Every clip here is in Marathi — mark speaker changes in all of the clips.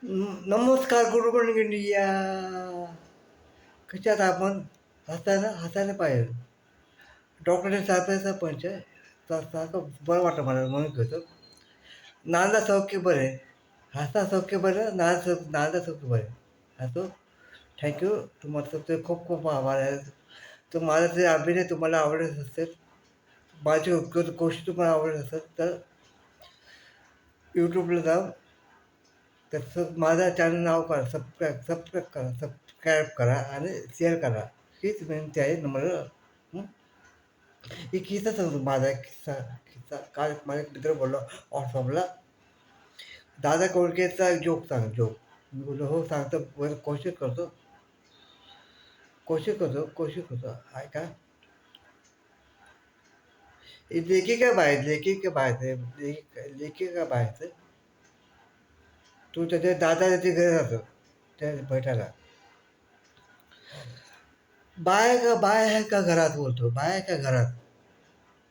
Speaker 1: नमस्कार गुरुगण इंडिया. कशात आपण हसायला पाहिजे. डॉक्टरने साहेबांचा पंच सारखं बरं वाटतं मला म्हणून घेतो. नांदा सौख्य बरे, हसा सौख्य बरं, नांदा सौख्य बरे. हसो. थँक्यू. तुम्हाला ते खूप खूप आभार आहे. तर माझा ते अभिनय तुम्हाला आवडत असेल, माझी गोष्टी तुम्हाला आवडत असेल तर यूट्यूबला जाऊन तसं माझा चॅनल नाव करा, सबस्क्राईब करा आणि शेअर करा. हीच विनंती आहे मला. एक किस्सा सांगतो माझा. एक किस्सा किस्सा काल माझा एक मित्र बोललो व्हॉट्सअपला, दादा कोळकेचा जोक सांग, जोक. मी बोललो हो सांगतो, बरं कोशिश करतो आहे का. लेखी का बाहेरचं तू त्याच्या दादाच्या घरी जातो त्या भेटायला. बाय आहे का घरात बोलतो, बाय आहे का घरात.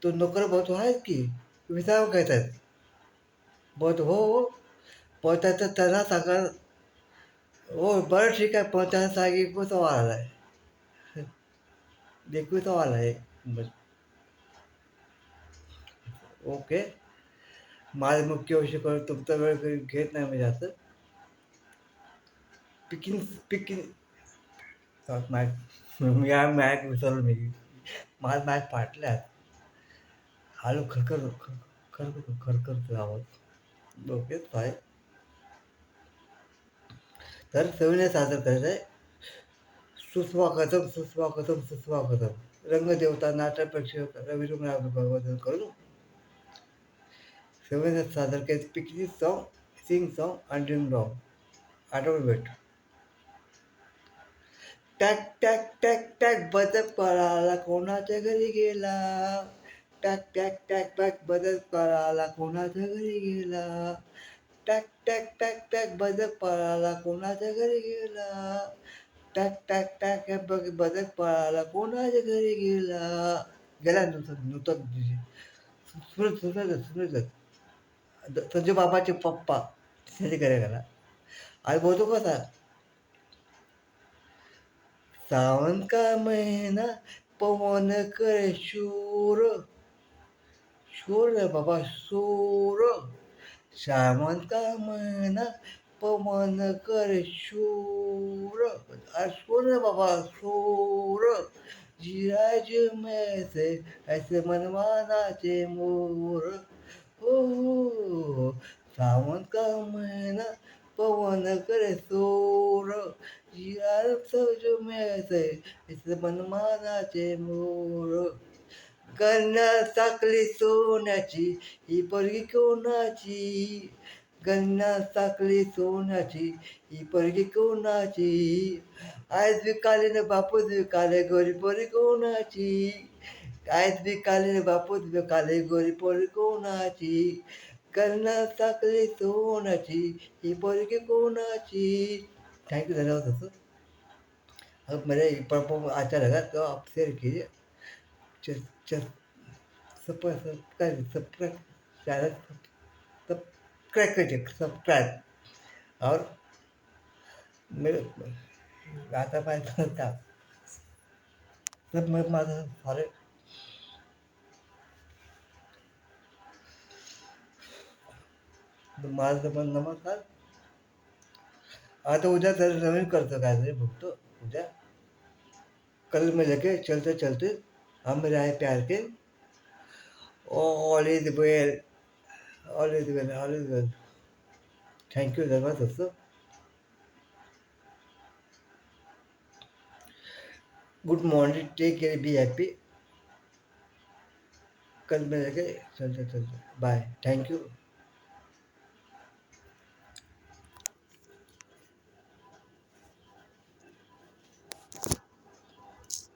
Speaker 1: तो नोकर बोलतो आहेत की विचार काय आहेत. बोलतो हो पण त्याचं त्यांना सांगा. हो बरं ठीक आहे, पण त्यांना सांग एकूचा वाला आहे, एकूचा वाला आहे. ओके. माझा मुख्य विषय करून तुमचा वेळ घेत नाही म्हणजे असं पिकिंग पिकिंग मॅक विसरलो मी. माझ मॅक फाटल्यात. हळू खरखरतो आवाज. ओके काय तर सविनय सादर करायचं आहे. सुस्वागतम. रंगदेवता नाटक प्रेक्षक रविंद्र भगवंत करून सविनय सादर केले. पिकनिक सॉन्ग, सिंग सॉन्ग आणि ड्रिंक सॉन्ग. आठवण भेट. टॅक टॅक टॅक टॅक बदक पळाला कोणाच्या घरी गेला. टॅक टॅक टॅक टॅक बदक पळाला कोणाच्या घरी गेला. टॅक टॅक टॅक टॅक बदक पळाला कोणाच्या घरी गेला. टॅक टॅक टॅक बदक पळाला कोणाच्या घरी गेला. गेला नूतन सुरत संजू बाबाचे पप्पा त्याच्या घरी गेला. आणि बोलतो कसा, सावन का महिना पवन करे शूर. शूर रे बाबा शूर. सावन का महिना पवन करे शूर. शूर रे बाबा शूर. जिराज में से ऐसे मनमानाचे मोर. हो सावन का महिना पवन करे शूर. जो मिळते इथे मनमानाचे मोर. गण्या साखली सोन्याची ही पोरगी कोणाची. गण्या साखली सोन्याची ही पोरगी कोणाची. आज विकाले न बापूस विकाले गोरी पोरी कोणाची. आज विकाले न बापूस विकाले गोरी पोरी कोणाची. गण्या साखली सोन्याची ही पोरगी कोणाची. थँक्यू. धन्यवाद दोस्तों. अब मेरे परफॉर्म अच्छा लगा तो आप शेयर कीजिए. सब्सक्राइब चैनल सब्सक्राइब कीजिए, सब्सक्राइब. और मेरे आता पाहिजे का सब मग माझं सारे माझं पण नमस्कार. आता उद्या तर नवीन करतो काय तरी बघतो उद्या. कल में लेके चलते चलते हम मेरे आए प्यार के. All is well, all is well, all is well. Thank you. धन्यवाद दोस्तों. Good morning. Take care. Be happy. कल में लेके चलते चलते. बाय. Thank you.